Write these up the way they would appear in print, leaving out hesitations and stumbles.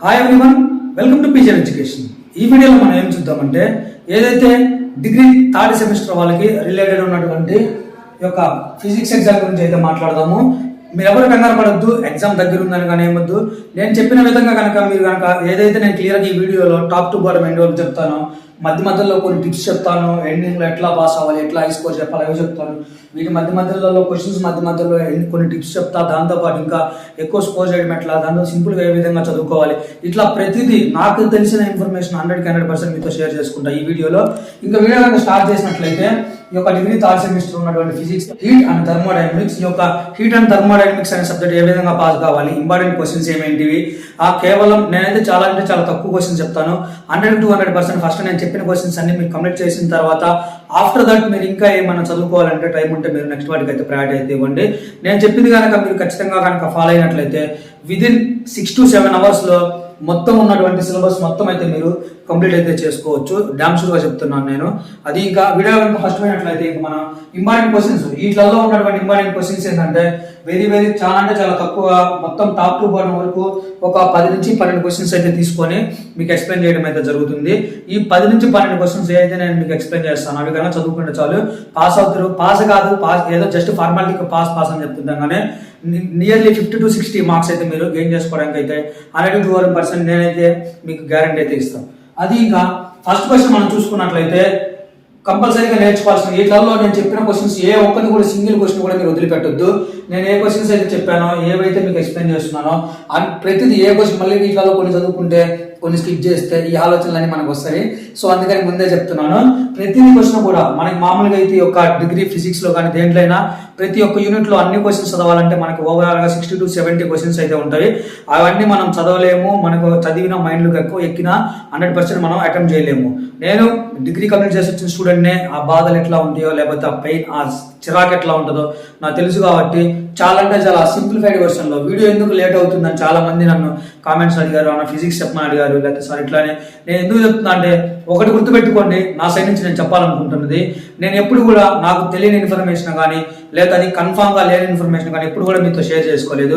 Hi everyone, welcome to పీజర్ education. ఈ వీడియోలో మనం ఏం చూద్దామంటే ఏదైతే డిగ్రీ థర్డ్ సెమిస్టర్ వాళ్ళకి రిలేటెడ్ ఉన్నటువంటి ఈ యొక్క ఫిజిక్స్ ఎగ్జామ్ గురించి అయితే మాట్లాడదాము. మీరు ఎవరు కంగారు పడద్దు, ఎగ్జామ్ దగ్గర ఉందని కానీ ఏమొద్దు. నేను చెప్పిన విధంగా కనుక మీరు కనుక ఏదైతే నేను క్లియర్గా ఈ వీడియోలో టాప్ టు బాటమ్ ఎండ్ వరకు చెప్తానో, మధ్యలో కొన్ని టిప్స్ చెప్తాను, ఎండింగ్లో ఎట్లా పాస్ అవ్వాలి, ఎట్లా హై స్కోర్ చెప్పాలి అవి చెప్తాను. వీటి మధ్యలో క్వశ్చన్స్ మధ్యలో కొన్ని టిప్స్ చెప్తా. దాంతోపాటు ఇంకా ఎక్కువ స్కోర్ చేయడం ఎట్లా, దాంతో సింపుల్గా ఏ విధంగా చదువుకోవాలి, ఇట్లా ప్రతిదీ నాకు తెలిసిన ఇన్ఫర్మేషన్ 100% మీతో షేర్ చేసుకుంటా ఈ వీడియోలో. ఇంకా వీడియో కనుక స్టార్ట్ చేసినట్లయితే ఈ యొక్క డిగ్రీ థర్డ్ సెమిస్టర్ ఉన్నటువంటి ఫిజిక్స్ హీట్ అండ్ థర్మోడైనమిక్స్, ఈ యొక్క హీట్ అండ్ థర్మోడైనమిక్స్ అనే సబ్జెక్ట్ ఏ విధంగా పాస్ కావాలి, ఇంపార్టెంట్ క్వశ్చన్స్ ఏమేంటివి, కేవలం నేనైతే చాలా తక్కువ క్వశ్చన్స్ చెప్తాను. 100 to 100% ఫస్ట్ నేను చెప్పిన క్వశ్చన్స్ అన్ని మీరు కంప్లీట్ చేసిన తర్వాత ఆఫ్టర్ దట్ మీరు ఇంకా ఏమైనా చదువుకోవాలంటే టైం ఉంటే మీరు నెక్స్ట్ వాటికి అయితే ప్రయారిటీ అయితే ఇవ్వండి. నేను చెప్పింది కనుక మీరు ఖచ్చితంగా కనుక ఫాలో అయినట్లయితే విదిన్ 6 to 7 అవర్స్లో మొత్తం ఉన్నటువంటి సిలబస్ మొత్తం అయితే మీరు కంప్లీట్ అయితే చేసుకోవచ్చు. డామ్ షూర్గా చెప్తున్నాను నేను. అది ఇంకా వీడియో కనుక ఫస్ట్ అయినట్లయితే ఇంకా మన ఇంపార్టెంట్ క్వశ్చన్స్, వీటిలో ఉన్నటువంటి ఇంపార్టెంట్ క్వశ్చన్స్ ఏంటంటే వెరీ చాలా తక్కువ, మొత్తం టాప్ టు బాటమ్ వరకు ఒక 10 నుంచి 12 క్వశ్చన్స్ అయితే తీసుకొని మీకు ఎక్స్ప్లెయిన్ చేయడం అయితే జరుగుతుంది. ఈ 10 నుంచి 12 క్వశ్చన్స్ ఏదైతే నేను మీకు ఎక్స్ప్లెయిన్ చేస్తాను అవి కనుక చదువుకుంటే చాలు, పాస్ అవుతారు. పాస్ కాదు, పాస్ ఏదో జస్ట్ ఫార్మాలిటీకి పాస్ అని చెప్తుంటాం, కానీ నియర్లీ 50 to 60 మార్క్స్ అయితే మీరు గెయిన్ చేసుకోవడానికి అయితే 100 to 200% నేనైతే మీకు గ్యారంటీ అయితే ఇస్తాను. అది ఇంకా ఫస్ట్ క్వశ్చన్ మనం చూసుకున్నట్లయితే కంపల్సరీగా నేర్చుకోవాల్సిన వీటిలో నేను చెప్పిన క్వశ్చన్స్ ఏ ఒక్కటి కూడా సింగిల్ క్వశ్చన్ కూడా మీరు వదిలిపెట్టొద్దు. నేను ఏ క్వశ్చన్స్ అయితే చెప్పానో, ఏవైతే మీకు ఎక్స్ప్లెయిన్ చేస్తున్నానో ప్రతిదీ ఏ క్వశ్చన్ మళ్ళీ వీటిలో కొన్ని చదువుకుంటే కొన్ని స్కిప్ చేస్తే ఈ ఆలోచనలన్నీ మనకు వస్తాయి. సో అందుకని ముందే చెప్తున్నాను, ప్రతి క్వశ్చన్ కూడా మనకి మామూలుగా అయితే ఒక డిగ్రీ ఫిజిక్స్ లో కానీ దేంట్లో అయినా ప్రతి ఒక్క యూనిట్ లో అన్ని క్వశ్చన్స్ చదవాలంటే మనకు ఓవరాల్ గా 60 to 70 క్వశ్చన్స్ అయితే ఉంటాయి. అవన్నీ మనం చదవలేము, మనకు చదివిన మైండ్లోకి ఎక్కువ ఎక్కినా 100% మనం అటెంప్ట్ చేయలేము. నేను డిగ్రీ కంప్లీట్ చేసి వచ్చిన స్టూడెంట్నే, ఆ బాధలు ఎట్లా ఉంటాయో లేకపోతే ఆ పెయిన్, ఆ చిరాకు ఎట్లా ఉంటుందో నాకు తెలుసు. కాబట్టి చాలా సింప్లిఫైడ్ వర్షన్ లో వీడియో ఎందుకు లేట్ అవుతుందని చాలా మంది నన్ను కామెంట్స్ అడిగారు, అన్న ఫిజిక్స్ చెప్పమని అడిగారు. లేకపోతే సార్ ఇట్లానే నేను ఎందుకు చెప్తున్నా అంటే, ఒకటి గుర్తుపెట్టుకోండి, నా సైడ్ నుంచి నేను చెప్పాలనుకుంటున్నది, నేను ఎప్పుడు కూడా నాకు తెలియని ఇన్ఫర్మేషన్ కానీ లేదా అది కన్ఫామ్ గా లేని ఇన్ఫర్మేషన్ కానీ ఎప్పుడు కూడా మీతో షేర్ చేసుకోలేదు.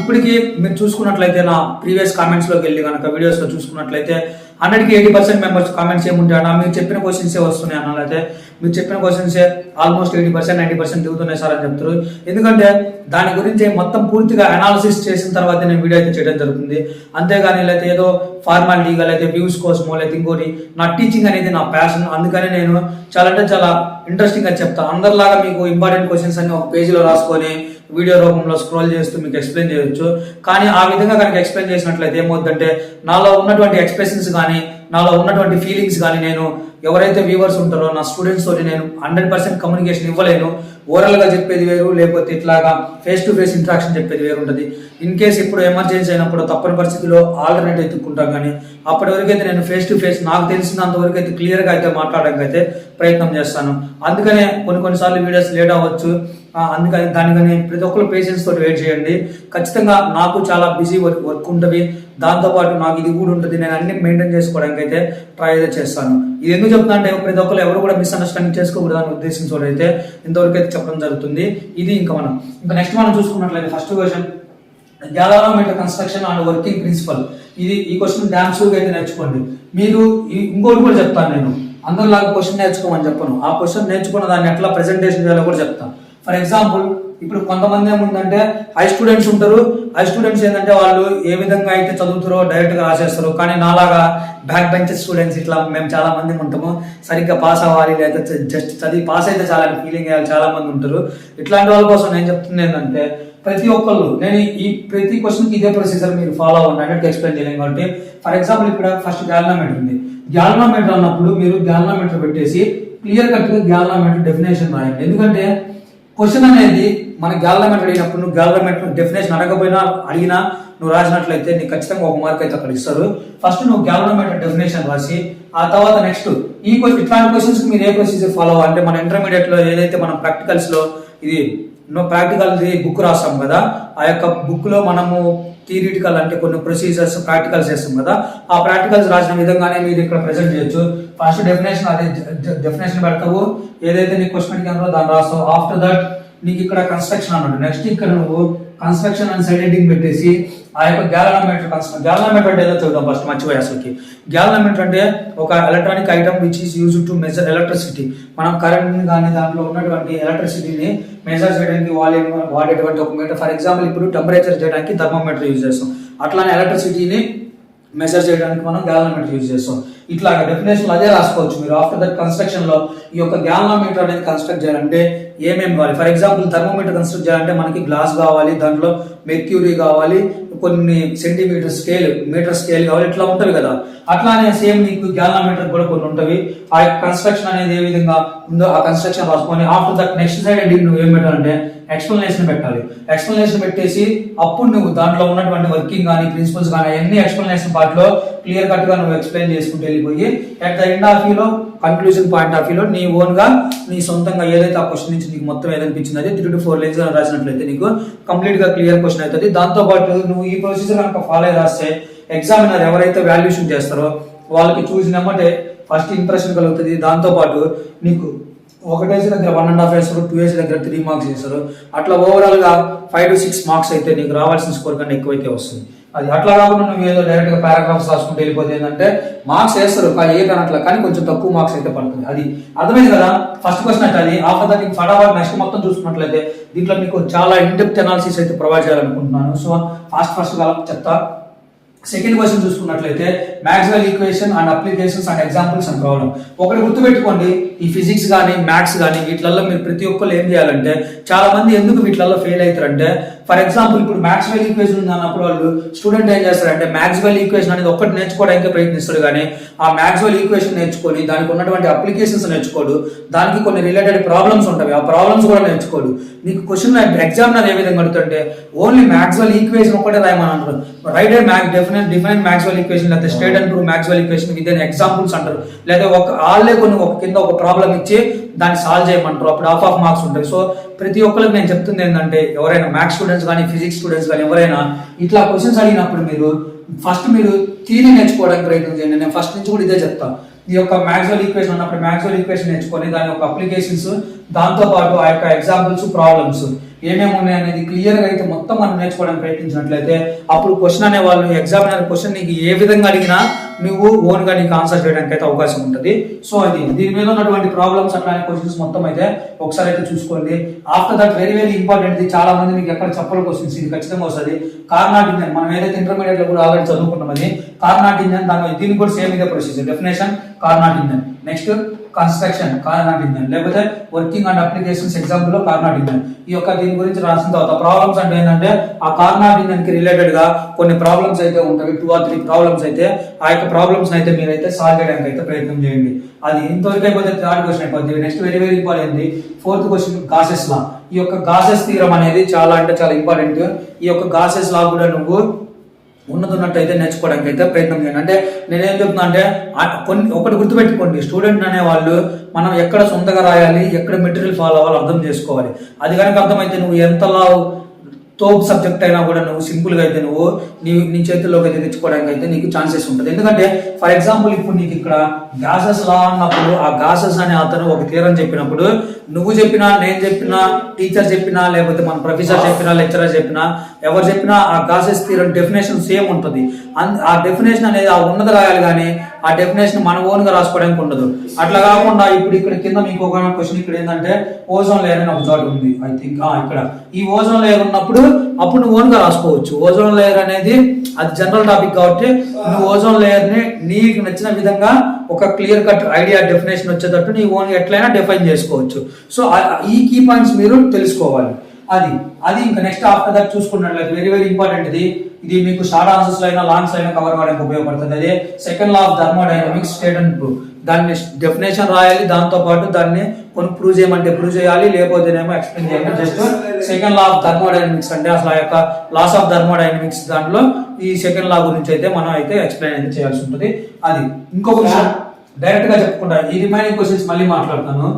ఇప్పటికీ మీరు చూసుకున్నట్లయితే నా ప్రీవియస్ కామెంట్స్ లోకి వెళ్ళి కనుక వీడియోస్ లో చూసుకున్నట్లయితే 100కి 80% మెంబర్స్ కామెంట్స్ ఏముంటాయన్నా మీరు చెప్పిన క్వశ్చన్సే వస్తున్నాయి అన్న, లేకపోతే మీరు చెప్పిన క్వశ్చన్సే ఆల్మోస్ట్ 80% 90% దిగుతున్నాయి సార్ అని చెప్తారు. ఎందుకంటే దాని గురించి మొత్తం పూర్తిగా అనాలిసిస్ చేసిన తర్వాత నేను వీడియో అయితే చేయడం జరుగుతుంది. అంతేగాని లేకపోతే ఏదో ఫార్మాలిటీగా లేకపోతే వ్యూస్ కోసమో లేకపోతే ఇంకోటి, నా టీచింగ్ అనేది నా ప్యాషన్. అందుకని నేను చాలా ఇంట్రెస్టింగ్ గా చెప్తాను. అందరిలాగా మీకు ఇంపార్టెంట్ క్వశ్చన్స్ అన్ని ఒక పేజీలో రాసుకొని వీడియో రూపంలో స్క్రోల్ చేస్తూ మీకు ఎక్స్ప్లెయిన్ చేయొచ్చు. కానీ ఆ విధంగా కనుక ఎక్స్ప్లెయిన్ చేసినట్లయితే ఏమవుతుందంటే నాలో ఉన్నటువంటి ఎక్స్ప్రెషన్స్ కానీ నాలో ఉన్నటువంటి ఫీలింగ్స్ కానీ నేను ఎవరైతే వ్యూవర్స్ ఉంటారో నా స్టూడెంట్స్ తోటి నేను 100% కమ్యూనికేషన్ ఇవ్వలేను. ఓరల్ గా చెప్పేది వేరు, లేకపోతే ఇట్లాగా ఫేస్ టు ఫేస్ ఇంటరాక్షన్ చెప్పేది వేరు ఉంటుంది. ఇన్ కేస్ ఇప్పుడు ఎమర్జెన్సీ అయినప్పుడు తప్పని పరిస్థితిలో ఆల్టర్నేట్ ఎత్తుక్కుంటాం, కానీ అప్పటి వరకు అయితే నేను ఫేస్ టు ఫేస్ నాకు తెలిసినంత వరకు అయితే క్లియర్ గా అయితే మాట్లాడడానికి అయితే ప్రయత్నం చేస్తాను. అందుకనే కొన్నిసార్లు వీడియోస్ లేట్ అవ్వచ్చు. అందుకని దానికని ప్రతి ఒక్కరు పేషెన్స్ తోటి వెయిట్ చేయండి. ఖచ్చితంగా నాకు చాలా బిజీ వర్క్ ఉంటుంది, దాంతోపాటు నాకు ఇది కూడా ఉంటుంది. నేను అన్ని మెయింటైన్ చేసుకోవడానికి అయితే ట్రై అయితే చేస్తాను. ఇది ఎందుకు చెప్తున్నా అంటే ప్రతి ఒక్కరు ఎవరు కూడా మిస్అండర్స్టాండింగ్ చేసుకోకూడదు అనే ఉద్దేశంతో అయితే ఇంతవరకు అయితే చెప్పడం జరుగుతుంది. ఇది ఇంకా నెక్స్ట్ మనం చూసుకున్నట్లయితే first question, galvanometer construction and working principle. ఈ క్వశ్చన్ డామ్ షూర్గా అయితే నేర్చుకోండి. మీరు ఇంకోటి కూడా చెప్తాను, నేను అందరిలాగా క్వశ్చన్ నేర్చుకోమని చెప్పను. ఆ క్వశ్చన్ నేర్చుకున్న దాన్ని ఎట్లా ప్రెజెంటేషన్ చేయాలో కూడా చెప్తాను. ఫర్ ఎగ్జాంపుల్, ఇప్పుడు కొంతమంది ఏముందంటే హై స్టూడెంట్స్ ఉంటారు. హై స్టూడెంట్స్ ఏంటంటే వాళ్ళు ఏ విధంగా అయితే చదువుతారో డైరెక్ట్ గా రాసేస్తారు. కానీ నాలాగా బ్యాక్ బెంచ్ స్టూడెంట్స్ ఇట్లా మేము చాలా మంది ఉంటాము. సరిగ్గా పాస్ అవ్వాలి లేదా జస్ట్ చదివి పాస్ అయితే చాలా ఫీలింగ్ అయ్యాలి చాలా మంది ఉంటారు. ఇట్లాంటి వాళ్ళ కోసం నేను చెప్తుంది ఏంటంటే, ప్రతి ఒక్కళ్ళు నేను ఈ ప్రతి క్వశ్చన్కి ఇదే ప్రొసీజర్ మీరు ఫాలో అవ్వండి అనేది ఎక్స్ప్లెయిన్ చేయలేం. కాబట్టి ఫర్ ఎగ్జాంపుల్ ఇక్కడ ఫస్ట్ గ్యాలనోమీటర్ ఉంది. గ్యాలనోమీటర్ అన్నప్పుడు మీరు గ్యాలనోమీటర్ పెట్టేసి క్లియర్ కట్ గా గ్యాలనోమీటర్ డెఫినేషన్ రాయండి. ఎందుకంటే క్వశ్చన్ అనేది మన గ్యాలనోమీటర్ అడిగినప్పుడు నువ్వు గ్యాలనోమీటర్ డెఫినేషన్ అడిగినా నువ్వు రాసినట్లయితే నీకు ఖచ్చితంగా ఒక మార్క్ అయితే అక్కడ ఇస్తారు. ఫస్ట్ నువ్వు గ్యాలనోమీటర్ డెఫినేషన్ రాసి ఆ తర్వాత నెక్స్ట్ ఇట్లాంటి క్వశ్చన్స్ మీరు ఏ ప్రొసీజర్ ఫాలో అంటే మన ఇంటర్మీడియట్ లో ఏదైతే మనం ప్రాక్టికల్స్ లో ఇది ప్రాక్టికల్ బుక్ రాస్తాం కదా, ఆ యొక్క బుక్ లో మనము థియరిటికల్ అంటే కొన్ని ప్రొసీజర్స్ ప్రాక్టికల్స్ చేస్తాం కదా, ఆ ప్రాక్టికల్స్ రాసిన విధంగానే మీరు ఇక్కడ ప్రెజెంట్ చేయొచ్చు. ఫస్ట్ డెఫినేషన్ పెడతావు, ఏదైతే నీ క్వశ్చన్ అడిగానో దాన్ని రాస్తావు. ఆఫ్టర్ దట్ నీకు ఇక్కడ కన్స్ట్రక్షన్ అన్నాడు. నెక్స్ట్ ఇక్కడ నువ్వు కన్స్ట్రక్షన్ అండ్ సైడ్ హెడ్డింగ్ పెట్టేసి ఆ యొక్క గ్యాలనోమీటర్ కన్స్ట్రక్ట్. గ్యాలనోమీటర్ అంటే ఏదో చూద్దాం ఫస్ట్, మర్చిపోయి అసలుకి. గ్యాలనోమీటర్ అంటే ఒక electronic item which is used to measure electricity. మనం కరెంట్ కానీ దాంట్లో ఉన్నటువంటి ఎలక్ట్రిసిటీని మెజర్ చేయడానికి వాడేటువంటి ఒక మీటర్. ఫర్ ఎగ్జాంపుల్ ఇప్పుడు టెంపరేచర్ చేయడానికి థర్మోమీటర్ యూజ్ చేస్తాం, అట్లానే ఎలక్ట్రిసిటీని మెజర్ చేయడానికి మనం గ్యాలనోమీటర్ యూజ్ చేస్తాం. ఇట్లా డెఫినేషన్ అదే రాసుకోవచ్చు మీరు. ఆఫ్టర్ దట్ కన్స్ట్రక్షన్ లో ఈ యొక్క గ్యాలనోమీటర్ అనేది కన్స్ట్రక్ట్ చేయాలంటే ఏమేమి కావాలి? ఫర్ ఎగ్జాంపుల్ థర్మోమీటర్ కన్స్ట్రక్ట్ చేయాలంటే మనకి గ్లాస్ కావాలి, దాంట్లో మెర్క్యూరీ కావాలి, కొన్ని సెంటీమీటర్ స్కేల్, మీటర్ స్కేల్ కావాలి, ఇట్లా ఉంటవి కదా. అట్లానే సేమ్ నీకు గ్యాలనోమీటర్ కూడా కొన్ని ఉంటవి. ఆ కన్స్ట్రక్షన్ అనేది ఏ విధంగా ఉందో ఆ కన్స్ట్రక్షన్ రాసుకొని ఆఫ్టర్ దట్ నెక్స్ట్ సైడ్ నువ్వు ఏం పెట్టాలంటే ఎక్స్ప్లెనేషన్ పెట్టాలి. ఎక్స్ప్లెనేషన్ పెట్టేసి అప్పుడు నువ్వు దాంట్లో ఉన్నటువంటి వర్కింగ్ కానీ ప్రిన్సిపల్స్ కానీ అన్ని ఎక్స్ప్లెనేషన్ పార్ట్ లో క్లియర్ కట్ గా నువ్వు ఎక్స్ప్లెయిన్ చేసుకుంటూ వెళ్ళిపోయి అట్ ద ఎండ్ ఆఫ్ లో కన్క్లూజన్ పాయింట్ ఆఫ్ లో నీ ఓన్ గా నీ సొంతంగా ఏదైతే ఆ క్వశ్చన్ నుంచి నీకు మొత్తం ఏదనిపించింది అది 3 to 4 లైన్స్ రాసినట్లయితే నీకు కంప్లీట్ గా క్లియర్ క్వశ్చన్ అవుతుంది. దాంతో పాటు నువ్వు ఈ ప్రొసీజర్ కనుక ఫాలో అయ్యి రాస్తే ఎగ్జామినర్ ఎవరైతే వాల్యుయేషన్ చేస్తారో వాళ్ళకి చూసినామంటే ఫస్ట్ ఇంప్రెషన్ కలుగుతుంది. దాంతో పాటు నీకు ఒకటేసి దగ్గర 1.5 వేస్తారు, 2 వేసి దగ్గర 3 మార్క్స్ చేస్తారు. అట్లా ఓవరాల్ గా 5 to 6 మార్క్స్ అయితే నీకు రావాల్సిన స్కోర్ కన్నా ఎక్కువైతే వస్తుంది. అది అట్లా కాకుండా నువ్వు ఏదో డైరెక్ట్ గా పారాగ్రాఫ్స్ రాసుకుంటూ వెళ్ళిపోతే ఏంటంటే మార్క్స్ వేస్తారు ఏ కానట్లా, కానీ కొంచెం తక్కువ మార్క్స్ అయితే పడుతుంది. అది అర్థమైంది కదా. ఫస్ట్ క్వశ్చన్ అయితే అది. ఆఫ్టర్ దట్ ఫటాఫట్ నెక్స్ట్ మొత్తం చూసుకున్నట్లయితే దీంట్లో మీకు చాలా ఇన్డెప్త్ అనాలిసిస్ అయితే ప్రొవైడ్ చేయాలనుకుంటున్నాను. సో ఫాస్ట్ గా చెప్తా. సెకండ్ క్వశ్చన్ చూసుకున్నట్లయితే Maxwell equation and applications and examples and problem. ఒకటి గుర్తుపెట్టుకోండి, ఈ ఫిజిక్స్ కానీ మ్యాథ్స్ కానీ వీటిలలో మీరు ప్రతి ఒక్కరు ఏం చేయాలంటే, చాలా మంది ఎందుకు వీటిలలో ఫెయిల్ అవుతారంటే, ఫర్ ఎగ్జాంపుల్ ఇప్పుడు మ్యాక్స్వెల్ ఈక్వేషన్ ఉంది అన్నప్పుడు వాళ్ళు స్టూడెంట్ ఏం చేస్తారంటే మ్యాక్స్వెల్ ఈక్వేషన్ అనేది ఒక్కటి నేర్చుకోవడానికి ప్రయత్నిస్తాడు, కానీ ఆ మ్యాక్స్వెల్ ఈక్వేషన్ నేర్చుకొని దానికి ఉన్నటువంటి అప్లికేషన్స్ నేర్చుకోడు, దానికి కొన్ని రిలేటెడ్ ప్రాబ్లమ్స్ ఉంటాయి, ఆ ప్రాబ్లమ్స్ కూడా నేర్చుకోడు. నీకు క్వశ్చన్ ఎగ్జామినర్ ఏ విధంగా అడుగుతుంటే ఓన్లీ మ్యాక్స్వెల్ ఈక్వేషన్ ఒకటే రాయమని అంటారు. రైట్ డిఫరెంట్ మ్యాక్స్వెల్ ఈక్వేషన్ లేదా state and prove Maxwell equation with examples అంటారు. లేదా వాళ్ళే కొన్ని ఒక కింద ఒక ప్రాబ్లం ఇచ్చి దాన్ని సాల్వ్ చేయమంటారు. అప్పుడు హాఫ్ మార్క్స్ ఉంటాయి. సో ప్రతి ఒక్కరికి నేను చెప్తుంది ఏంటంటే, ఎవరైనా మ్యాథ్స్ స్టూడెంట్స్ కానీ ఫిజిక్స్ స్టూడెంట్స్ కానీ ఎవరైనా ఇట్లా క్వశ్చన్స్ అడిగినప్పుడు మీరు ఫస్ట్ మీరు థియరీ నేర్చుకోవడానికి ప్రయత్నం చేయండి. నేను ఫస్ట్ నుంచి కూడా ఇదే చెప్తాను. ఈ యొక్క మ్యాక్స్వెల్ ఈక్వేషన్ అన్నప్పుడు మ్యాక్స్వెల్ ఈక్వేషన్ నేర్చుకొని దాని యొక్క అప్లికేషన్స్, దాంతో పాటు ఆ యొక్క ఎగ్జాంపుల్స్, ప్రాబ్లమ్స్ ఏమేమి ఉన్నాయి అనేది క్లియర్ గా అయితే మొత్తం మనం నేర్చుకోవడానికి ప్రయత్నించినట్లయితే అప్పుడు క్వశ్చన్ అనే వాళ్ళు ఎగ్జామినర్ క్వశ్చన్ నీకు ఏ విధంగా అడిగినా నువ్వు ఓన్ గా నీకు ఆన్సర్ చేయడానికి అయితే అవకాశం ఉంటుంది. సో అది దీని మీద ఉన్నటువంటి ప్రాబ్లమ్స్ అట్లానే క్వశ్చన్స్ మొత్తం అయితే ఒకసారి అయితే చూసుకోండి. After that very very important, చాలా మంది మీకు ఎక్కడ చెప్పల క్వశ్చన్స్ ఇది ఖచ్చితంగా వస్తుంది. కార్నాట్ ఇంజన్ మనం ఏదైతే ఇంటర్మీడియట్ లో కూడా ఆల్రెడీ చదువుకున్నాం, అది కార్నాట్ ఇంజన్. దీనికి కూడా సేమ్ ఇదే procedure. Definition Carnot engine, next construction Carnot engine, లేకపోతే వర్కింగ్ అండ్ అప్లికేషన్స్ ఎగ్జాంపుల్ లో కార్నాట్ ఇంజన్. ఈ యొక్క దీని గురించి రాసిన తర్వాత ప్రాబ్లమ్స్ అంటే ఏంటంటే ఆ కార్నాట్ ఇంజన్ కి రిలేటెడ్ గా కొన్ని ప్రాబ్లమ్స్ అయితే ఉంటాయి, 2 or 3 ప్రాబ్లమ్స్ అయితే ఆ యొక్క ప్రాబ్లమ్స్ అయితే మీరైతే సాల్వ్ చేయడానికి అయితే ప్రయత్నం చేయండి. అది ఇంతవరకు అయిపోతే థర్డ్ క్వశ్చన్ అయిపోతుంది. Next very very important fourth question, Gauss's law. ఈ యొక్క గాసెస్ థీరం అనేది చాలా అంటే చాలా ఇంపార్టెంట్. ఈ యొక్క గాసెస్ లా కూడా నువ్వు ఉన్నట్టునట్టయితే నేర్చుకోవడానికి అయితే ప్రయత్నం చేయండి. అంటే నేనేం చెప్తున్నా అంటే ఒకటి గుర్తుపెట్టుకోండి, స్టూడెంట్ అనే వాళ్ళు మనం ఎక్కడ సొంతగా రాయాలి, ఎక్కడ మెటీరియల్ ఫాలో అవ్వాలి అర్థం చేసుకోవాలి. అది కనుక అర్థమైతే నువ్వు ఎంతలా తోపు సబ్జెక్ట్ అయినా కూడా నువ్వు సింపుల్ గా అయితే నువ్వు నీ చేతుల్లోకి అయితే తెచ్చుకోవడానికి అయితే నీకు ఛాన్సెస్ ఉంటుంది. ఎందుకంటే ఫర్ ఎగ్జాంపుల్ ఇప్పుడు నీకు ఇక్కడ గాసెస్ లా అన్నప్పుడు ఆ గాసెస్ అనే అతను ఒక థియరం చెప్పినప్పుడు నువ్వు చెప్పినా, నేను చెప్పినా, టీచర్ చెప్పినా, లేకపోతే మన ప్రొఫెసర్ చెప్పినా, లెక్చరర్ చెప్పినా, ఎవరు చెప్పినా ఆ గాసెస్ థియరం డెఫినేషన్ సేమ్ ఉంటుంది. ఆ డెఫినేషన్ అనేది ఆ ఉన్నది రాయాలి, కానీ ఆ డెఫినేషన్ మన ఓన్ గా రాసుకోవడానికి ఉండదు. అట్లా కాకుండా ఇప్పుడు ఇక్కడ కింద మీకు ఒక క్వశ్చన్ ఇక్కడ ఏంటంటే ఓజోన్ లేయర్ అని ఒక చోట ఉంది. ఐ థింక్ ఇక్కడ ఈ ఓజోన్ లేయర్ ఉన్నప్పుడు అప్పుడు నువ్వు ఓన్ గా రాసుకోవచ్చు. ఓజోన్ లేయర్ అనేది అది జనరల్ టాపిక్ కాబట్టి నువ్వు ఓజోన్ లేయర్ ని నీకు నచ్చిన విధంగా ఒక క్లియర్ కట్ ఐడియా డెఫినేషన్ వచ్చేటట్టు నీ ఓన్ ఎట్లయినా డిఫైన్ చేసుకోవచ్చు. సో ఈ కీ పాయింట్స్ మీరు తెలుసుకోవాలి. అది ఇంకా నెక్స్ట్ ఆఫ్టర్ దట్ చూసుకున్నట్లయితే వెరీ వెరీ ఇంపార్టెంట్. ఇది మీకు షార్ట్ ఆన్సర్స్ అయినా లాంగ్స్ అయినా కవర్ కావడానికి ఉపయోగపడుతుంది. అదే second law of thermodynamics, state and prove. దాన్ని డెఫినేషన్ రాయాలి, దాంతో పాటు దాన్ని కొన్ని ప్రూవ్ చేయమంటే ప్రూవ్ చేయాలి, లేకపోతేనేమో ఎక్స్ప్లెయిన్ చేయాలి. Just second law of thermodynamics అంటే అసలు ఆ యొక్క లాస్ ఆఫ్ థర్మోడైనమిక్స్ దాంట్లో ఈ సెకండ్ లా గురించి అయితే మనం అయితే ఎక్స్ప్లెయిన్ అయితే చేయాల్సి ఉంటుంది. అది ఇంకొక విషయం డైరెక్ట్ గా చెప్పుకుంటా, ఈ రిమైనింగ్ క్వశ్చన్స్ మళ్ళీ మాట్లాడతాను.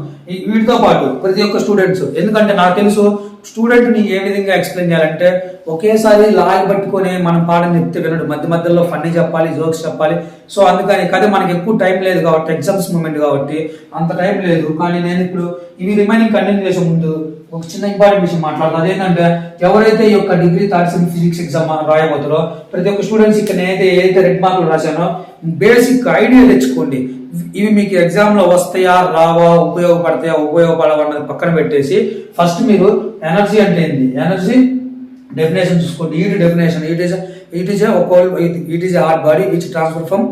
వీటితో పాటు ప్రతి ఒక్క స్టూడెంట్స్, ఎందుకంటే నాకు తెలుసు స్టూడెంట్ ని ఏ విధంగా ఎక్స్ప్లెయిన్ చేయాలంటే ఒకేసారి లాగి పట్టుకొని మనం పాఠం చెప్తే వినడు, మధ్య మధ్యలో ఫన్నీ చెప్పాలి, జోక్స్ చెప్పాలి. సో అందుకని కదా మనకి ఎక్కువ టైం లేదు కాబట్టి, ఎగ్జామ్స్ మూమెంట్ కాబట్టి అంత టైం లేదు. కానీ నేను ఇప్పుడు ఇవి రిమైనింగ్ కంటిన్యూ చేసే ముందు ఒక చిన్న ఇంపార్టెంట్ విషయం మాట్లాడతాను. అదేంటంటే ఎవరైతే ఈ యొక్క degree third sem physics exam రాయబోతారో ప్రతి ఒక్క స్టూడెంట్స్ ఇక్కడ ఏదైతే రెడ్ మార్కులు రాశానో బేసిక్ ఐడియా తెచ్చుకోండి. ఇవి మీకు ఎగ్జామ్ లో వస్తాయా రావా, ఉపయోగపడతాయా ఉపయోగపడవా అన్నది పక్కన పెట్టేసి ఫస్ట్ మీరు ఎనర్జీ అంటే ఏంది, ఎనర్జీ డెఫినేషన్ చూసుకోండి. Definition it is hot body which transfer from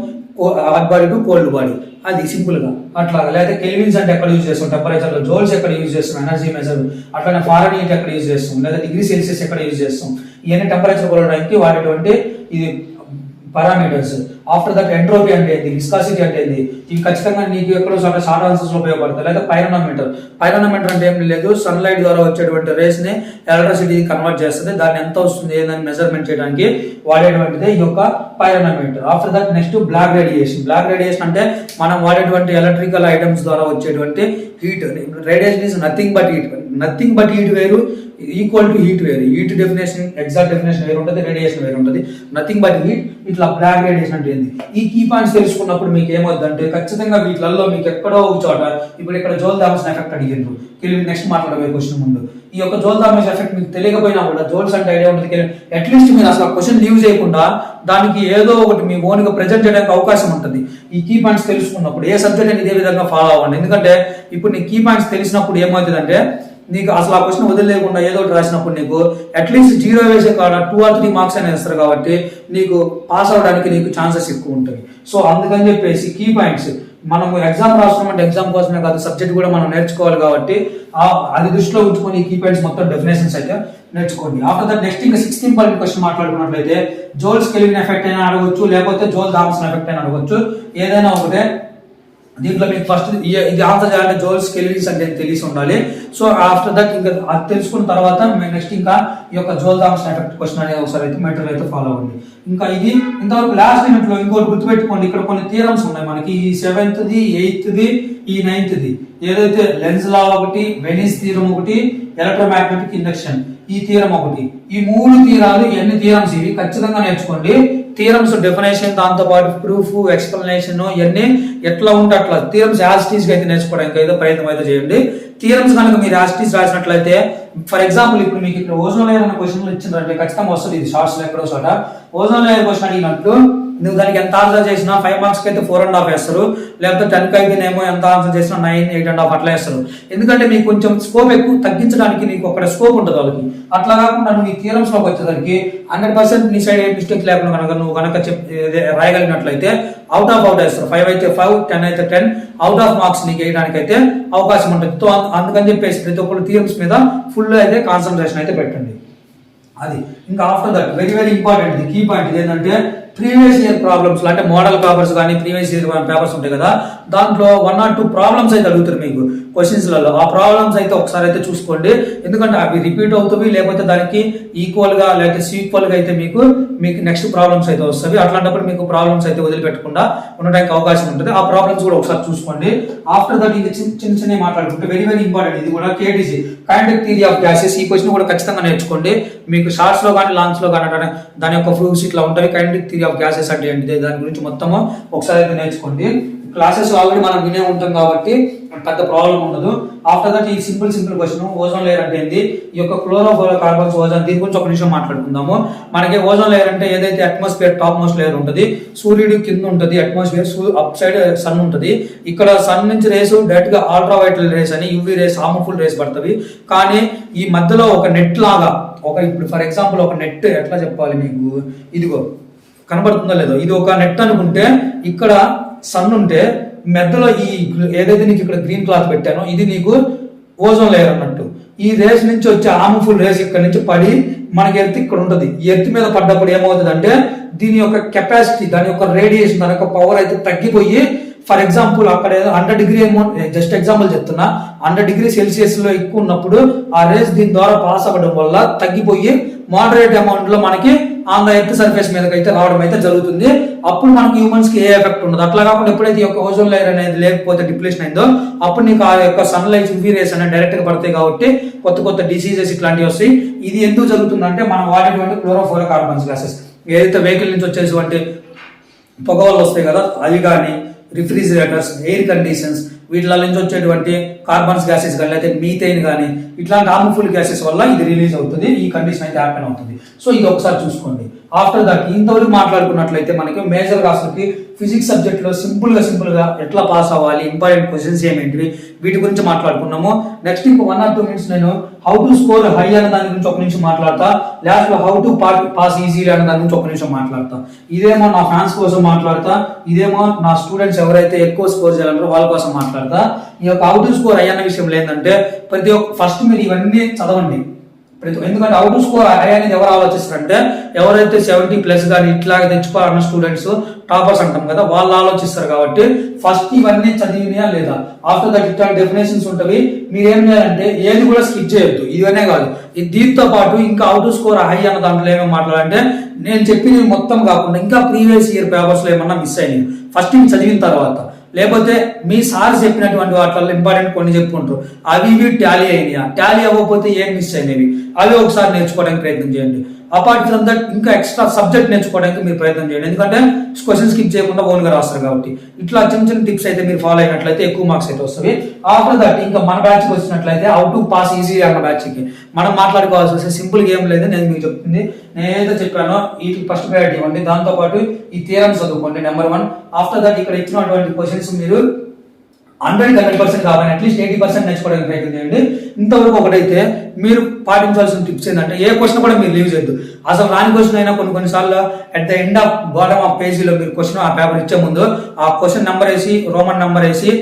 hot body to cold body. అది సింపుల్ గా అట్లాగా. లేదా కెల్విన్స్ అంటే ఎక్కడ యూజ్ చేస్తాం, టెంపరేచర్ లో జోల్స్ ఎక్కడ యూజ్ చేస్తాం, ఎనర్జీ మెజర్. అట్లానే ఫారెన్హీట్ ఎక్కడ యూజ్ చేస్తాం, లేదా డిగ్రీ సెల్సియస్ ఎక్కడ యూజ్ చేస్తాం. ఇవన్నీ టెంపరేచర్ కొలవడానికి వాడేటువంటి ఇది పారామీటర్స్. ఆఫ్టర్ దట్ ఎంట్రోపీ అంటే ఏంది, విస్కాసిటీ అంటే ఏంది, ఇవి ఖచ్చితంగా నీకు ఎక్కడో షార్ట్ ఆన్సర్స్ లో ఉపయోగపడతాయి. లేదా పైరోనోమీటర్ అంటే ఏం లేదు, సన్లైట్ ద్వారా వచ్చేటువంటి రేస్ ని ఎలక్ట్రిసిటీ కన్వర్ట్ చేస్తుంది. దాన్ని ఎంత వస్తుంది ఏందని మెజర్మెంట్ చేయడానికి వాడేటువంటిది ఈ యొక్క pyranometer. After that next black radiation అంటే మనం వాడేటువంటి ఎలక్ట్రికల్ ఐటమ్స్ ద్వారా వచ్చేటువంటి heat. Radiation is nothing but heat వేరు, ఈక్వల్ టు హీట్ వేరు. హీట్ డెఫినేషన్ ఎగ్జాక్ట్ డెఫినేషన్ వేరు ఉంటుంది, రేడియేషన్ వేరు ఉంటుంది. Nothing but heat. ఇట్లా బ్లాక్ రేడియేషన్ అంటే ఏంది, ఈ కీ పాయింట్స్ తెలుసుకున్నప్పుడు మీకు ఏమవుతుందంటే ఖచ్చితంగా వీటిలలో మీకు ఎక్కడో ఒక చోట ఇప్పుడు ఇక్కడ జోల్ థామసన్ ఎఫెక్ట్ అడిగారు నెక్స్ట్ మాట్లాడబోయే క్వశ్చన్ ముందు. ఈ యొక్క జోల్ థామసన్ ఎఫెక్ట్ మీకు తెలియకపోయినా కూడా జోల్స్ అంటే ఐడియా ఉంటుంది. అట్లీస్ట్ మీరు అసలు క్వశ్చన్ లీవ్ చేయకుండా దానికి ఏదో ఒకటి మీ ఓన్ గా ప్రెజెంట్ చేయడానికి అవకాశం ఉంటుంది. ఈ కీ పాయింట్స్ తెలుసుకున్నప్పుడు ఏ సబ్జెక్ట్ అని ఇదే విధంగా ఫాలో అవ్వండి. ఎందుకంటే ఇప్పుడు నీ కీ పాయింట్స్ తెలిసినప్పుడు ఏమవుతుందంటే నీకు అసలు ఆ క్వశ్చన్ వదిలేకుండా ఏదో ఒకటి రాసినప్పుడు నీకు అట్లీస్ట్ 0 వేసే కాడ 2 or 3 మార్క్స్ అని వేస్తారు. కాబట్టి నీకు పాస్ అవడానికి నీకు ఛాన్సెస్ ఎక్కువ ఉంటాయి. సో అందుకని చెప్పేసి కీ పాయింట్స్ మనం ఎగ్జామ్ రాస్తున్నామంటే ఎగ్జామ్ కోసమే కాదు, సబ్జెక్ట్ కూడా మనం నేర్చుకోవాలి. కాబట్టి అది దృష్టిలో ఉంచుకొని ఈ కీ పాయింట్స్ మొత్తం డెఫినేషన్స్ అయితే నేర్చుకోండి. ఆఫ్టర్ దట్ నెక్స్ట్ ఇంకా 6th ఇంపార్టెంట్ క్వశ్చన్ మాట్లాడుకున్నట్లయితే జోల్స్ కెల్విన్ ఎఫెక్ట్ అయినా అడగొచ్చు, లేకపోతే జోల్ థామసన్ ఎఫెక్ట్ అయినా అడగొచ్చు. ఏదైనా ఒకటే. దీంట్లో మీకు ఫస్ట్ ఇది ఆన్సర్ చేయాలంటే జోల్స్ కెల్విన్స్ అంటే తెలిసి ఉండాలి. సో ఆఫ్టర్ దట్ ఇంకా అది తెలుసుకున్న తర్వాత నెక్స్ట్ ఇంకా ఈ యొక్క జోల్ థామసన్ ఎఫెక్ట్ క్వశ్చన్ అనేది ఒకసారి అయితే మెటీరియల్ అయితే ఫాలో అవ్వండి. ఇంకా ఇది ఇంతవరకు లాస్ట్ మినిట్ లో ఇంకోటి గుర్తుపెట్టుకోండి. ఇక్కడ కొన్ని థియరమ్స్ ఉన్నాయి మనకి, ఈ 7th ది 8th ది ఈ 9th ది. ఏదైతే లెన్స్ లా ఒకటి, వెనిస్ థియరం ఒకటి, ఎలక్ట్రోమాగ్నెటిక్ ఇండక్షన్ ఈ థియరం ఒకటి. ఈ 3 థియరాలు ఎన్ని థియరమ్స్ ఇవి ఖచ్చితంగా నేర్చుకోండి. థియరమ్స్ డెఫినేషన్, దాంతో పాటు ప్రూఫ్, ఎక్స్ప్లెనేషన్ ఇవన్నీ ఎట్లా ఉంటే అట్లా థియరమ్స్ యాజిటీస్ అయితే నేర్చుకోవడానికి అయితే ప్రయత్నం అయితే చేయండి. థియరమ్స్ కనుక మీరు యాజిటీస్ రాసినట్లయితే ఫర్ ఎగ్జాంపుల్ ఇప్పుడు మీకు ఇక్కడ ఓజోన్ లేయర్ అనే క్వశ్చన్లు ఇచ్చిందంటే ఖచ్చితంగా వస్తుంది. ఇది షార్ట్స్ లో ఎక్కడో చోట ఓజోన్ లేయర్ క్వశ్చన్ అడిగినట్లు నువ్వు దానికి ఎంత ఆన్సర్ చేసినా 5 మార్క్స్ అయితే 4.5 వేస్తారు. లేకపోతే 10 అయితేనేమో ఎంత ఆన్సర్ చేసినా 9, 8.5 అట్లా వేస్తారు. ఎందుకంటే మీకు కొంచెం స్కోప్ ఎక్కువ తగ్గించడానికి నీకు అక్కడ స్కోప్ ఉంటుంది వాళ్ళకి. అట్లా కాకుండా నువ్వు ఈ థియరమ్స్ లోకి వచ్చేసరికి 100% నీ సైడ్ ఏ మిస్టేక్ లేకుండా కనుక నువ్వు కనుక రాయగలిగినట్లయితే అవుట్ వేస్తారు. 5 అయితే 5, 10 అయితే 10 అవుట్ ఆఫ్ మార్క్స్ నీకు వేయడానికి అయితే అవకాశం ఉంటుంది. సో అందుకని చెప్పేసి ప్రతి ఒక్కరు థియరమ్స్ మీద ఫుల్ అయితే కాన్సన్ట్రేషన్ అయితే పెట్టండి. అది ఇంకా after that very important key point ఏంటంటే ప్రీవియస్ ఇయర్ ప్రాబ్లమ్స్ అంటే మోడల్ పేపర్స్ కానీ ప్రీవియస్ ఇయర్ పేపర్స్ ఉంటాయి కదా, దాంట్లో 1 or 2 ప్రాబ్లమ్స్ అయితే అడుగుతారు మీకు క్వశ్చన్స్లలో. ఆ ప్రాబ్లమ్స్ అయితే ఒకసారి అయితే చూసుకోండి. ఎందుకంటే అవి రిపీట్ అవుతాయి, లేకపోతే దానికి ఈక్వల్ గా లేకపోతే సీక్వల్ గా అయితే మీకు నెక్స్ట్ ప్రాబ్లమ్స్ అయితే వస్తాయి. అట్లాంటప్పుడు మీకు ప్రాబ్లమ్స్ అయితే వదిలిపెట్టకుండా ఉండడానికి అవకాశం ఉంటుంది. ఆ ప్రాబ్లమ్స్ కూడా ఒకసారి చూసుకోండి. ఆఫ్టర్ దట్ ఇంకా చిన్న మాట్లాడుకుంటే వెరీ ఇంపార్టెంట్ ఇది కూడా KTC kinetic theory of gases. ఈ క్వశ్చన్ కూడా ఖచ్చితంగా నేర్చుకోండి. మీకు షార్ట్స్ లో కానీ లాంగ్స్ లో కానీ దాని యొక్క ప్రూఫ్స్ ఇట్లా ఉంటాయి. కైనెటిక్ థియరీ ఆఫ్ గ్యాసెస్ అంటే ఏంటిది దాని గురించి మొత్తము ఒకసారి అయితే నేర్చుకోండి. క్లాసెస్ ఆల్రెడీ మనం వినే ఉంటాం కాబట్టి పెద్ద ప్రాబ్లం ఉండదు. ఆఫ్టర్ దట్ ఈ సింపుల్ క్వశ్చన్ ఓజోన్ లేయర్ అంటే ఏంది, ఈ యొక్క క్లోరోఫ్లోరోకార్బన్స్ ఓజోన్ దీని గురించి ఒక నిమిషం మాట్లాడుకుందాము. మనకి ఓజోన్ లేయర్ అంటే ఏదైతే అట్మాస్ఫియర్ టాప్ మోస్ట్ లేయర్ ఉంటుంది, సూర్యుడి కింద ఉంటుంది అట్మాస్ఫియర్, అప్ సైడ్ సన్ ఉంటుంది. ఇక్కడ సన్ నుంచి రేస్ డైరెక్ట్ గా అల్ట్రా వైలెట్ రేస్ అని యూవీ రేస్ హార్మ్ఫుల్ రేస్ పడుతుంది. కానీ ఈ మధ్యలో ఒక నెట్ లాగా ఇప్పుడు ఫర్ ఎగ్జాంపుల్ ఒక నెట్ ఎట్లా చెప్పాలి మీకు, ఇదిగో కనబడుతుందో లేదో, ఇది ఒక నెట్ అనుకుంటే ఇక్కడ సన్ ఉంటే మధ్యలో ఈ ఏదైతే నీకు ఇక్కడ గ్రీన్ క్లాత్ పెట్టానో ఇది నీకు ఓజోన్ లేయర్ అన్నట్టు. ఈ రేస్ నుంచి వచ్చే హార్మ్ఫుల్ రేస్ ఇక్కడ నుంచి పడి మనకి ఎర్త్ ఇక్కడ ఉంటుంది. ఈ ఎర్త్ మీద పడ్డప్పుడు ఏమవుతుంది అంటే దీని యొక్క కెపాసిటీ, దాని యొక్క రేడియేషన్, దాని యొక్క పవర్ అయితే తగ్గిపోయి ఫర్ ఎగ్జాంపుల్ అక్కడ 100 డిగ్రీ జస్ట్ ఎగ్జాంపుల్ చెప్తున్నా 100 డిగ్రీ సెల్సియస్ లో ఎక్కువ ఉన్నప్పుడు ఆ రేస్ దీని ద్వారా పాస్ అవ్వడం వల్ల తగ్గిపోయి మోడరేట్ అమౌంట్ లో మనకి ఆన్ ద ఎర్త్ సర్ఫేస్ మీదకి అయితే రావడం అయితే జరుగుతుంది. అప్పుడు మనకి హ్యూమన్స్ కి ఏ ఎఫెక్ట్ ఉండదు. అట్లా కాకుండా ఎప్పుడైతే ఈ యొక్క ఓజోన్ లేయర్ అనేది లేకపోతే డిప్లేషన్ అయిందో అప్పుడు నీకు ఆ యొక్క సన్ లైట్ యూవీ రేస్ అనేది డైరెక్ట్ గా పడతాయి. కాబట్టి కొత్త డిసీజెస్ ఇట్లాంటివి వస్తాయి. ఇది ఎందుకు జరుగుతుందంటే మనం వాడేటువంటి క్లోరోఫ్లోరోకార్బన్స్ గ్యాసెస్ ఏదైతే వెహికల్ నుంచి వచ్చేటువంటి పొగ వల్ల వస్తాయి కదా, అవి కానీ రిఫ్రిజిరేటర్స్, ఎయిర్ కండిషన్స్ వీటిలో నుంచి వచ్చేటువంటి కార్బన్స్ గ్యాసెస్ కానీ లేకపోతే మీథైన్ కానీ ఇట్లాంటి హార్మ్ఫుల్ గ్యాసెస్ వల్ల ఇది రిలీజ్ అవుతుంది, ఈ కండిషన్ అయితే హ్యాపెన్ అవుతుంది. సో ఇది ఒకసారి చూసుకోండి. ఆఫ్టర్ దట్ ఇంతవరకు మాట్లాడుకున్నట్లయితే మనకి మేజర్ రాష్ట్రకి ఫిజిక్స్ సబ్జెక్ట్ లో సింపుల్ గా ఎట్లా పాస్ అవ్వాలి, ఇంపార్టెంట్ క్వశ్చన్స్ ఏమేంటివి వీటి గురించి మాట్లాడుకున్నాము. నెక్స్ట్ ఇంకో 1 or 2 minutes నేను హౌ టు స్కోర్ హై అనే దాని గురించి ఒక నిమిషం మాట్లాడతా, లాస్ట్ లో హౌ టు పాస్ ఈజీలీ అనే దాని గురించి ఒక నిమిషం మాట్లాడతా. ఇదేమో నా ఫ్యాన్స్ కోసం మాట్లాడతా, ఇదేమో నా స్టూడెంట్స్ ఎవరైతే ఎక్కువ స్కోర్ చేయాలంటారో వాళ్ళ కోసం మాట్లాడతా. ఈ యొక్క హౌ టు స్కోర్ హై అన్న విషయంలో ఏంటంటే ప్రతి ఒక్క ఫస్ట్ మీరు ఇవన్నీ చదవండి. ఎందుకంటే హౌ టు స్కోర్ హై అనేది ఎవరు ఆలోచిస్తారంటే ఎవరైతే 70+ కానీ ఇట్లాగే తెచ్చుకోవాలన్న స్టూడెంట్స్ టాపర్స్ అంటాం కదా, వాళ్ళు ఆలోచిస్తారు. కాబట్టి ఫస్ట్ ఇవన్నీ చదివినా లేదా ఆఫ్టర్ దట్ ఇట్లాంటి డెఫినేషన్స్ ఉంటవి. మీరు ఏం చేయాలంటే ఏది కూడా స్కిప్ చేయొద్దు. ఇవన్నీ కాదు, దీంతో పాటు ఇంకా హౌ టు స్కోర్ హై అన్న దాంట్లో ఏమేమి మాట్లాడాలంటే నేను చెప్పింది మొత్తం కాకుండా ఇంకా ప్రీవియస్ ఇయర్ పేపర్స్ లో ఏమన్నా మిస్ అయినాయి ఫస్ట్ ఇవి చదివిన తర్వాత, లేకపోతే మీ సార్ చెప్పినటువంటి వాటిల్లో ఇంపార్టెంట్ కొన్ని చెప్పుకుంటారు అవి ఇవి టాలీ అయినాయా, టాలీ అవ్వకపోతే ఏం మిస్ అయినవి అవి ఒకసారి నేర్చుకోవడానికి ప్రయత్నం చేయండి. అపార్ట్ ఫ్రమ్ దట్ ఇంకా ఎక్స్ట్రా సబ్జెక్ట్ నేర్చుకోవడానికి మీరు ప్రయత్నం చేయండి. ఎందుకంటే క్వశ్చన్ స్కిప్ చేయకుండా ఓన్ గా రాస్తారు కాబట్టి ఇట్లా చిన్న చిన్న టిప్స్ అయితే మీరు ఫాలో అయినట్లయితే ఎక్కువ మార్క్స్ అయితే వస్తాయి. ఆఫ్టర్ దట్ ఇంకా మన బ్యాచ్ కి వచ్చినట్లయితే హౌ టు పాస్ ఈజీ అన్న బ్యాచ్ కి మనం మాట్లాడుకోవాల్సి వస్తే సింపుల్ గేమ్ లేదు. నేను మీకు చెప్తుంది నేను ఏదైతే చెప్పానో వీటికి ఫస్ట్ ప్రయారిటీ ఇవ్వండి. దాంతో పాటు ఈ థియరమ్స్ చదువుకోండి నెంబర్ 1. ఆఫ్టర్ దట్ ఇక్కడ ఇచ్చినటువంటి క్వశ్చన్స్ మీరు 100% కావాలి, అట్లీస్ట్ 80% నేర్చుకోవడానికి ప్రయత్నం చేయండి. ఇంతవరకు ఒకటైతే మీరు పాటించాల్సిన టిప్స్ ఏంటంటే ఏ క్వశ్చన్ కూడా మీరు లీవ్ చేయొద్దు. అసలు రాని క్వశ్చన్ అయినా కొన్నిసార్లు at the end of bottom of పేజీలో మీరు క్వశ్చన్ ఆ పేపర్ ఇచ్చే ముందు ఆ క్వశ్చన్ నెంబర్ వేసి రోమన్ నెంబర్ వేసి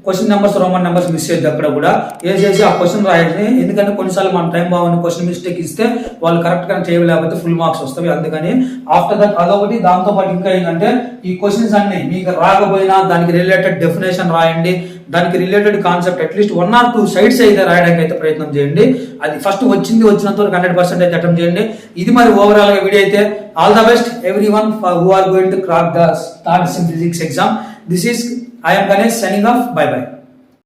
question numbers Roman numbers miss చేయొద్దు. అక్కడ కూడా వేసేసి ఆ క్వశ్చన్ రాయండి. ఎందుకంటే కొన్నిసార్లు మన టైం బాగుంది క్వశ్చన్ మిస్టేక్ ఇస్తే వాళ్ళు కరెక్ట్ గా చేయలేకపోతే ఫుల్ మార్క్స్ వస్తాయి. అందుకని ఆఫ్టర్ దట్ అదొకటి. దాంతో పాటు ఇంకా ఏంటంటే ఈ క్వశ్చన్స్ అన్ని మీకు రాకపోయినా దానికి రిలేటెడ్ డెఫినేషన్ రాయండి, దానికి related concept at least 1 or 2 sides అయితే రాయడానికి అయితే ప్రయత్నం చేయండి. అది ఫస్ట్ వచ్చినంత వరకు 100% అయితే అటెంప్ట్ చేయండి. ఇది మరి ఓవరాల్ గా వీడియో అయితే. All the best everyone who are going to crack the STAR Sim Physics exam. This is I am Ganesh signing off. Bye bye.